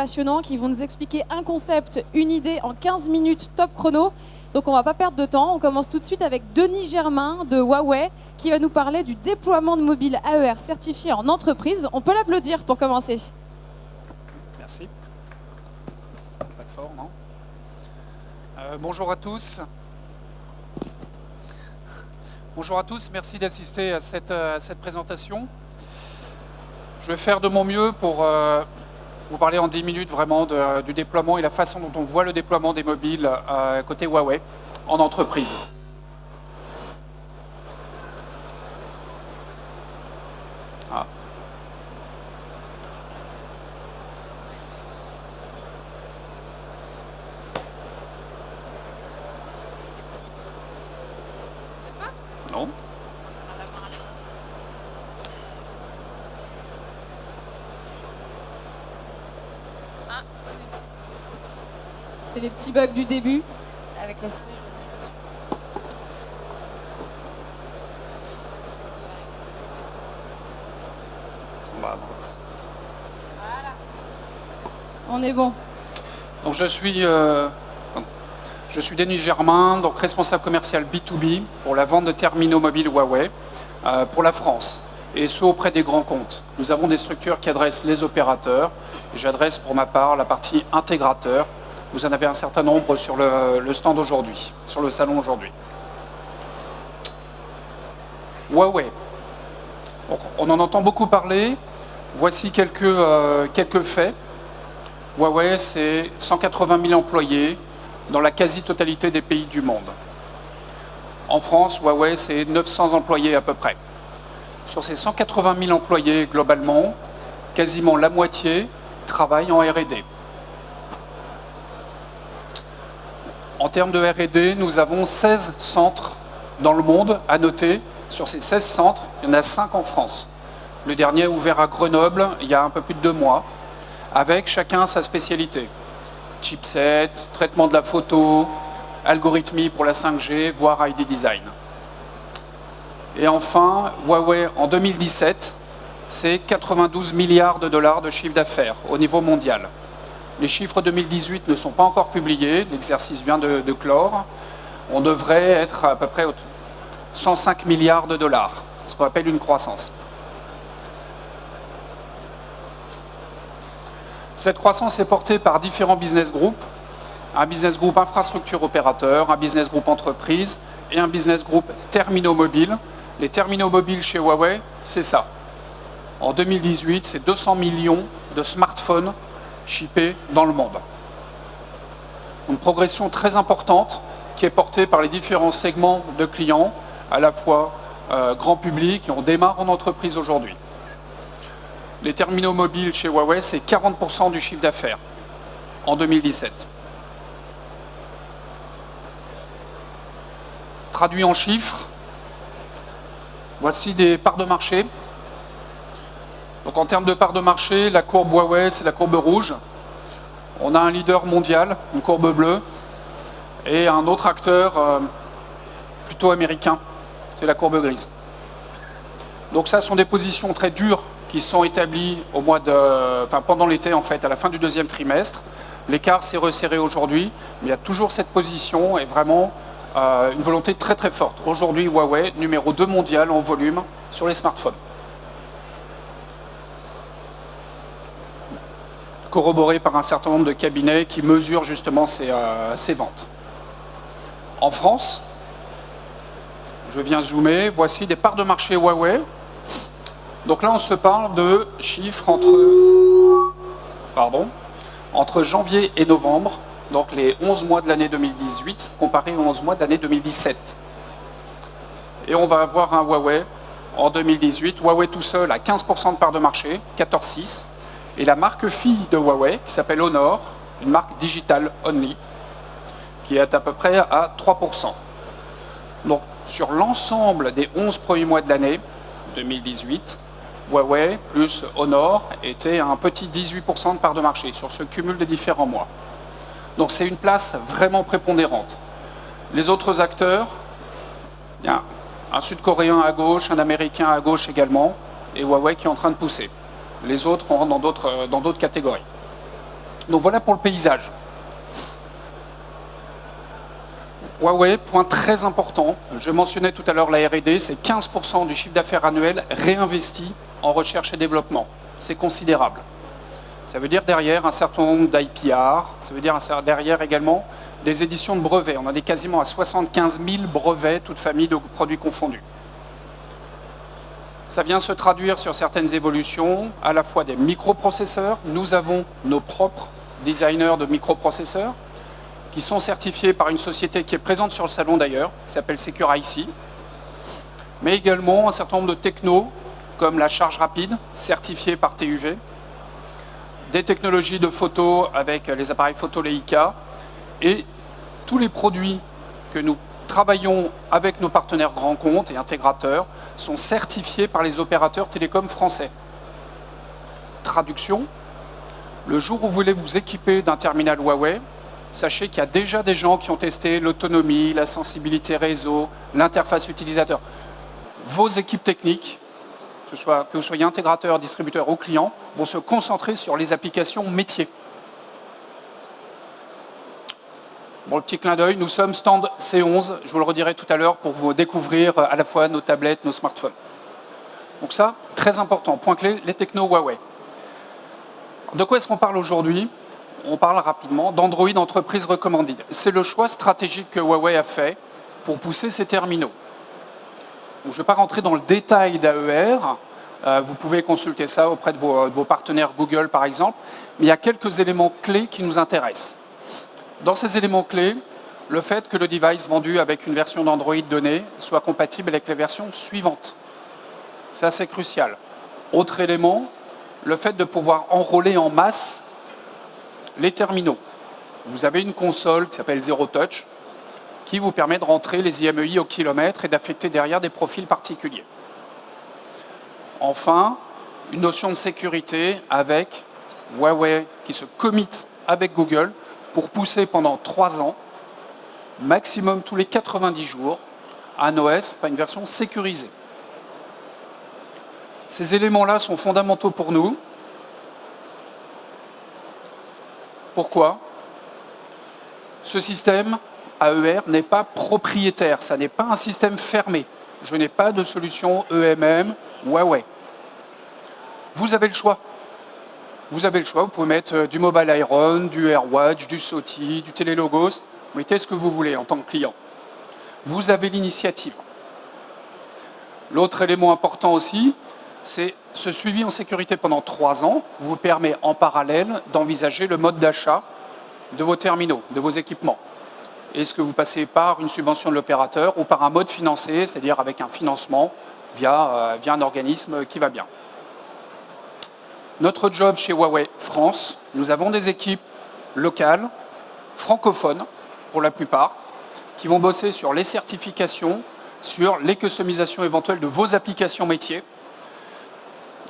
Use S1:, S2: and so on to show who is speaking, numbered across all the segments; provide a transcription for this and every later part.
S1: passionnants qui vont nous expliquer un concept, une idée en 15 minutes top chrono. Donc on ne va pas perdre de temps. On commence tout de suite avec Denis Germain de Huawei qui va nous parler du déploiement de mobiles AER certifiés en entreprise. On peut l'applaudir pour commencer.
S2: Merci. Pas fort, non ? Bonjour à tous. Bonjour à tous, merci d'assister à cette présentation. Je vais faire de mon mieux pour vous parler en 10 minutes vraiment du déploiement et la façon dont on voit le déploiement des mobiles côté Huawei en entreprise. Ah. Non.
S1: Ah, c'est les petits bugs du début. Avec la souris.
S2: Voilà.
S1: On est bon.
S2: Donc je suis Denis Germain, donc responsable commercial B2B pour la vente de terminaux mobiles Huawei pour la France, et ce auprès des grands comptes. Nous avons des structures qui adressent les opérateurs, et j'adresse pour ma part la partie intégrateur. Vous en avez un certain nombre sur le stand aujourd'hui, sur le salon aujourd'hui. Huawei. Donc, on en entend beaucoup parler. Voici quelques faits. Huawei, c'est 180 000 employés dans la quasi-totalité des pays du monde. En France, Huawei, c'est 900 employés à peu près. Sur ces 180 000 employés globalement, quasiment la moitié travaillent en R&D. En termes de R&D, nous avons 16 centres dans le monde à noter. Sur ces 16 centres, il y en a 5 en France. Le dernier ouvert à Grenoble il y a un peu plus de 2 mois, avec chacun sa spécialité. Chipset, traitement de la photo, algorithmie pour la 5G, voire ID design. Et enfin, Huawei en 2017, c'est 92 milliards de dollars de chiffre d'affaires au niveau mondial. Les chiffres 2018 ne sont pas encore publiés, l'exercice vient de clore. On devrait être à peu près 105 milliards de dollars, ce qu'on appelle une croissance. Cette croissance est portée par différents business groups. Un business group infrastructure opérateur, un business group entreprise et un business group terminaux mobiles. Les terminaux mobiles chez Huawei, c'est ça. En 2018, c'est 200 millions de smartphones shippés dans le monde. Une progression très importante qui est portée par les différents segments de clients, à la fois grand public et on démarre en entreprise aujourd'hui. Les terminaux mobiles chez Huawei, c'est 40% du chiffre d'affaires en 2017. Traduit en chiffres, voici des parts de marché. Donc en termes de parts de marché, la courbe Huawei, c'est la courbe rouge. On a un leader mondial, une courbe bleue, et un autre acteur plutôt américain, c'est la courbe grise. Donc ça, ce sont des positions très dures qui sont établies pendant l'été, en fait, à la fin du deuxième trimestre. L'écart s'est resserré aujourd'hui, mais il y a toujours cette position et vraiment une volonté très très forte. Aujourd'hui, Huawei, numéro 2 mondial en volume sur les smartphones. Corroboré par un certain nombre de cabinets qui mesurent justement ces ventes. En France, je viens zoomer, voici des parts de marché Huawei. Donc là, on se parle de chiffres entre janvier et novembre, donc les 11 mois de l'année 2018, comparés aux 11 mois de l'année 2017. Et on va avoir un Huawei en 2018, Huawei tout seul à 15% de part de marché, 14,6%, et la marque fille de Huawei, qui s'appelle Honor, une marque digital only, qui est à peu près à 3%. Donc sur l'ensemble des 11 premiers mois de l'année 2018, Huawei plus Honor était à un petit 18% de part de marché sur ce cumul des différents mois. Donc c'est une place vraiment prépondérante. Les autres acteurs, il y a un Sud-Coréen à gauche, un Américain à gauche également, et Huawei qui est en train de pousser. Les autres rentrent dans d'autres catégories. Donc voilà pour le paysage. Huawei, point très important, je mentionnais tout à l'heure la R&D, c'est 15% du chiffre d'affaires annuel réinvesti en recherche et développement. C'est considérable. Ça veut dire derrière un certain nombre d'IPR, ça veut dire derrière également des éditions de brevets. On en est quasiment à 75 000 brevets, toutes familles de produits confondus. Ça vient se traduire sur certaines évolutions, à la fois des microprocesseurs. Nous avons nos propres designers de microprocesseurs qui sont certifiés par une société qui est présente sur le salon d'ailleurs, qui s'appelle Secure IC, mais également un certain nombre de technos, comme la charge rapide, certifiée par TUV, des technologies de photo avec les appareils photo Leica, et tous les produits que nous travaillons avec nos partenaires grands comptes et intégrateurs sont certifiés par les opérateurs télécoms français. Traduction, le jour où vous voulez vous équiper d'un terminal Huawei, sachez qu'il y a déjà des gens qui ont testé l'autonomie, la sensibilité réseau, l'interface utilisateur. Vos équipes techniques, que vous soyez intégrateur, distributeur ou client, vont se concentrer sur les applications métiers. Bon, le petit clin d'œil, nous sommes stand C11, je vous le redirai tout à l'heure pour vous découvrir à la fois nos tablettes, nos smartphones. Donc ça, très important. Point clé, les technos Huawei. De quoi est-ce qu'on parle aujourd'hui? On parle rapidement d'Android Enterprise Recommended. C'est le choix stratégique que Huawei a fait pour pousser ses terminaux. Donc, je ne vais pas rentrer dans le détail d'AER. Vous pouvez consulter ça auprès de vos partenaires Google, par exemple. Mais il y a quelques éléments clés qui nous intéressent. Dans ces éléments clés, le fait que le device vendu avec une version d'Android donnée soit compatible avec les versions suivantes. C'est assez crucial. Autre élément, le fait de pouvoir enrôler en masse les terminaux. Vous avez une console qui s'appelle Zero Touch qui vous permet de rentrer les IMEI au kilomètre et d'affecter derrière des profils particuliers. Enfin, une notion de sécurité avec Huawei qui se commit avec Google pour pousser pendant 3 ans, maximum tous les 90 jours, un OS, pas une version sécurisée. Ces éléments-là sont fondamentaux pour nous. Pourquoi? Ce système AER n'est pas propriétaire, ça n'est pas un système fermé. Je n'ai pas de solution EMM Huawei. Vous avez le choix. Vous avez le choix, vous pouvez mettre du Mobile Iron, du AirWatch, du SOTI, du Telelogos, vous mettez ce que vous voulez en tant que client. Vous avez l'initiative. L'autre élément important aussi, c'est ce suivi en sécurité pendant 3 ans vous permet en parallèle d'envisager le mode d'achat de vos terminaux, de vos équipements. Est-ce que vous passez par une subvention de l'opérateur ou par un mode financé, c'est-à-dire avec un financement via un organisme qui va bien. Notre job chez Huawei France, nous avons des équipes locales, francophones pour la plupart, qui vont bosser sur les certifications, sur les customisations éventuelles de vos applications métiers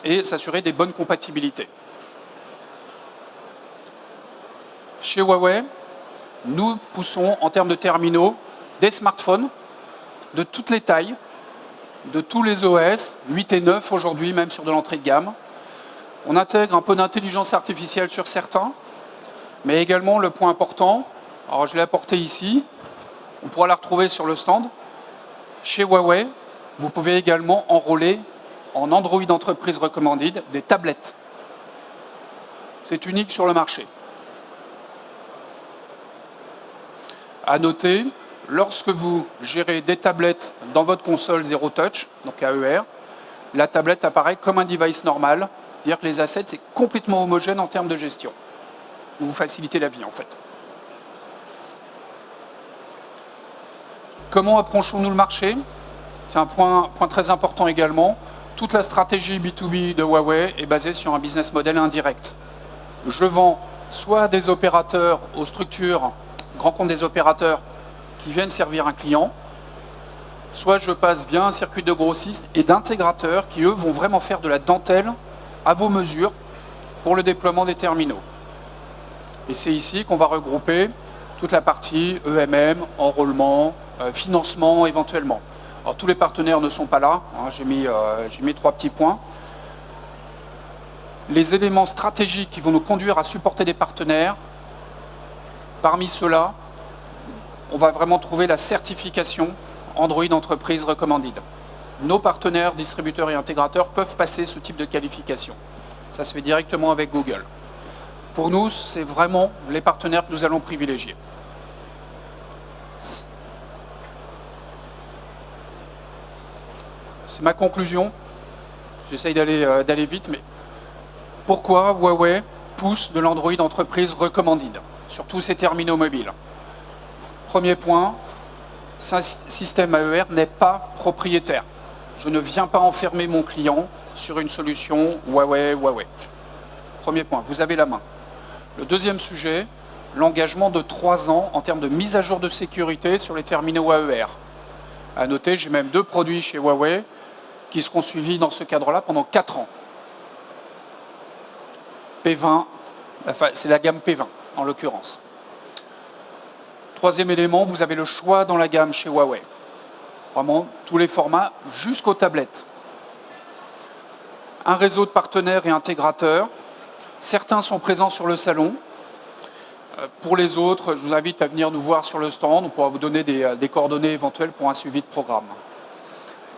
S2: et s'assurer des bonnes compatibilités. Chez Huawei, nous poussons en termes de terminaux des smartphones de toutes les tailles, de tous les OS, 8 et 9 aujourd'hui, même sur de l'entrée de gamme. On intègre un peu d'intelligence artificielle sur certains, mais également le point important, alors je l'ai apporté ici, on pourra la retrouver sur le stand. Chez Huawei, vous pouvez également enrôler en Android Enterprise Recommended des tablettes. C'est unique sur le marché. À noter, lorsque vous gérez des tablettes dans votre console Zero Touch, donc AER, la tablette apparaît comme un device normal, c'est-à-dire que les assets, c'est complètement homogène en termes de gestion. Vous facilitez la vie, en fait. Comment approchons-nous le marché? C'est un point très important également. Toute la stratégie B2B de Huawei est basée sur un business model indirect. Je vends soit à des opérateurs, aux structures, grands comptes des opérateurs qui viennent servir un client, soit je passe via un circuit de grossistes et d'intégrateurs qui, eux, vont vraiment faire de la dentelle à vos mesures pour le déploiement des terminaux. Et c'est ici qu'on va regrouper toute la partie EMM, enrôlement, financement éventuellement. Alors tous les partenaires ne sont pas là, hein, j'ai mis 3 petits points. les éléments stratégiques qui vont nous conduire à supporter des partenaires. Parmi ceux-là, on va vraiment trouver la certification Android Entreprise Recommended. Nos partenaires, distributeurs et intégrateurs peuvent passer ce type de qualification. Ça se fait directement avec Google. Pour nous, c'est vraiment les partenaires que nous allons privilégier. C'est ma conclusion. J'essaye d'aller vite, mais pourquoi Huawei pousse de l'Android Entreprise Recommended sur tous ces terminaux mobiles? Premier point, ce système AER n'est pas propriétaire. Je ne viens pas enfermer mon client sur une solution Huawei. Premier point, vous avez la main. Le deuxième sujet, l'engagement de 3 ans en termes de mise à jour de sécurité sur les terminaux AER. À noter, j'ai même 2 produits chez Huawei qui seront suivis dans ce cadre-là pendant 4 ans. P20, enfin, c'est la gamme P20 en l'occurrence. Troisième élément, vous avez le choix dans la gamme chez Huawei. Vraiment, tous les formats jusqu'aux tablettes. Un réseau de partenaires et intégrateurs. Certains sont présents sur le salon. Pour les autres, je vous invite à venir nous voir sur le stand. On pourra vous donner des coordonnées éventuelles pour un suivi de programme.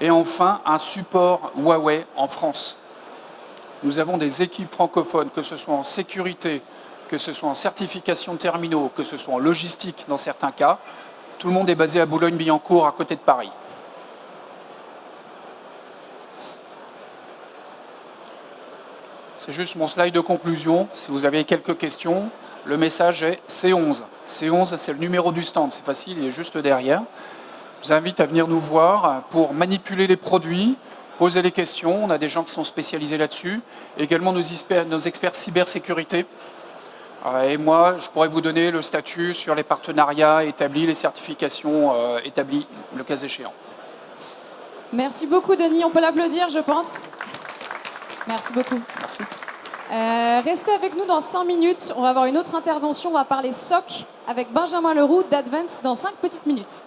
S2: Et enfin, un support Huawei en France. Nous avons des équipes francophones, que ce soit en sécurité, que ce soit en certification de terminaux, que ce soit en logistique dans certains cas. Tout le monde est basé à Boulogne-Billancourt, à côté de Paris. C'est juste mon slide de conclusion. Si vous avez quelques questions, le message est C11. C11, c'est le numéro du stand. C'est facile, il est juste derrière. Je vous invite à venir nous voir pour manipuler les produits, poser les questions. On a des gens qui sont spécialisés là-dessus. Également nos experts cybersécurité. Et moi, je pourrais vous donner le statut sur les partenariats établis, les certifications établies, le cas échéant.
S1: Merci beaucoup, Denis. On peut l'applaudir, je pense. Merci beaucoup.
S2: Merci.
S1: Restez avec nous dans 5 minutes. On va avoir une autre intervention. On va parler SOC avec Benjamin Leroux d'Advance dans 5 petites minutes.